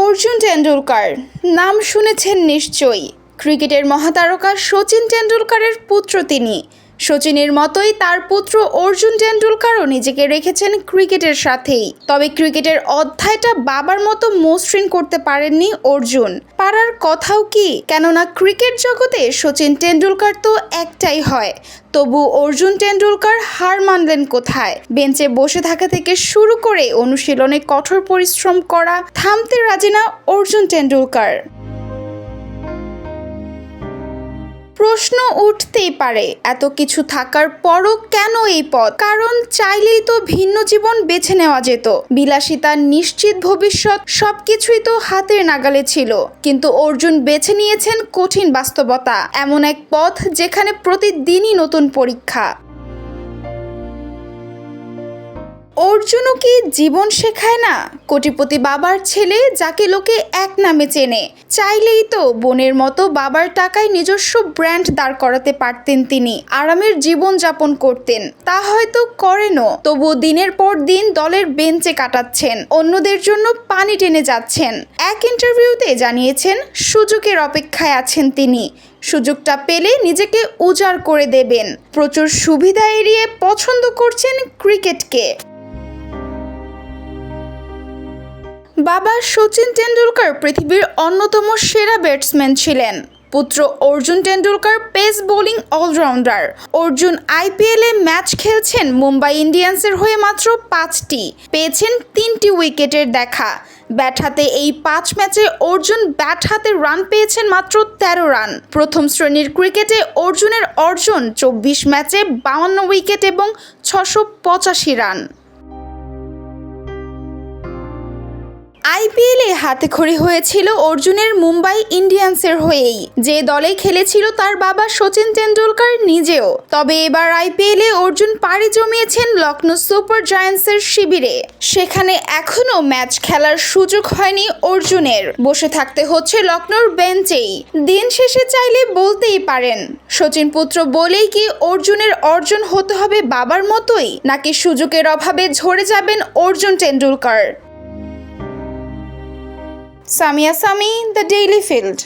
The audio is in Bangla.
অর্জুন টেন্ডুলকার নাম শুনেছেন নিশ্চয়ই। ক্রিকেটের মহাতারকা শচীন টেন্ডুলকারের পুত্র তিনি। শচীনের মতোই তার পুত্র অর্জুন টেন্ডুলকারও নিজেকে রেখেছেন ক্রিকেটের সাথেই। তবে ক্রিকেটের অধ্যায়টা বাবার মতো মসৃণ করতে পারেননি অর্জুন। পারার কথাও কি, কেননা ক্রিকেট জগতে শচীন টেন্ডুলকার তো একটাই হয়। তবু অর্জুন টেন্ডুলকার হার মানলেন কোথায়? বেঞ্চে বসে থাকা থেকে শুরু করে অনুশীলনে কঠোর পরিশ্রম করা থামতে রাজি না অর্জুন টেন্ডুলকার। প্রশ্ন উঠতেই পারে, এত কিছু থাকার পরও কেন এই পথ? কারণ চাইলেই তো ভিন্ন জীবন বেছে নেওয়া যেত। বিলাসিতার নিশ্চিত ভবিষ্যৎ সবকিছুই তো হাতের নাগালে ছিল, কিন্তু অর্জুন বেছে নিয়েছেন কঠিন বাস্তবতা, এমন এক পথ যেখানে প্রতিদিনই নতুন পরীক্ষা। অর্জুনও কি জীবন শেখায় না? কোটিপতি বাবার ছেলে, যাকে লোকে এক নামে চেনে। চাইলেই তো বোনের মতো বাবার টাকায় নিজস্ব ব্র্যান্ড দাঁড় করাতে পারতেন তিনি, আরামের জীবন যাপন করতেন। তা হয়তো করেনও, তবুও দিনের পর দিন দলের বেঞ্চে কাটাচ্ছেন, অন্যদের জন্য পানি টেনে যাচ্ছেন। এক ইন্টারভিউতে জানিয়েছেন সুযোগের অপেক্ষায় আছেন তিনি। সুযোগটা পেলে নিজেকে উজাড় করে দেবেন। প্রচুর সুবিধা এড়িয়ে পছন্দ করছেন ক্রিকেটকে। বাবা শচীন টেন্ডুলকার পৃথিবীর অন্যতম সেরা ব্যাটসম্যান ছিলেন। পুত্র Arjun Tendulkar pace bowling allrounder. Arjun আইপিএলে ম্যাচ খেলছেন মুম্বাই ইন্ডিয়ান্সের হয়ে মাত্র 5টি, পেয়েছেন 3টি উইকেটের দেখা। ব্যাট হাতে এই 5 ম্যাচে অর্জুন ব্যাট হাতে রান পেয়েছেন মাত্র 13 রান। প্রথম শ্রেণীর ক্রিকেটে অর্জুনের অর্জন 24 ম্যাচে 52 উইকেট এবং 685 রান। আইপিএলে হাতেখড়ি হয়েছিল অর্জুনের মুম্বাই ইন্ডিয়ান্সের হয়েই, যে দলে খেলেছিল তার বাবা শচীন টেন্ডুলকার নিজেও। তবে এবার আইপিএলে অর্জুন পাড়ি জমিয়েছেন লখনৌ সুপার জায়ান্টসের শিবিরে। সেখানে এখনও ম্যাচ খেলার সুযোগ হয়নি অর্জুনের, বসে থাকতে হচ্ছে লখনৌর বেঞ্চেই। দিন শেষে চাইলে বলতেই পারেন, শচীন পুত্র বলেই কি অর্জুনের অর্জন হতে হবে বাবার মতোই, নাকি সুযোগের অভাবে ঝরে যাবেন Arjun Tendulkar? Samia Sami, the Daily field.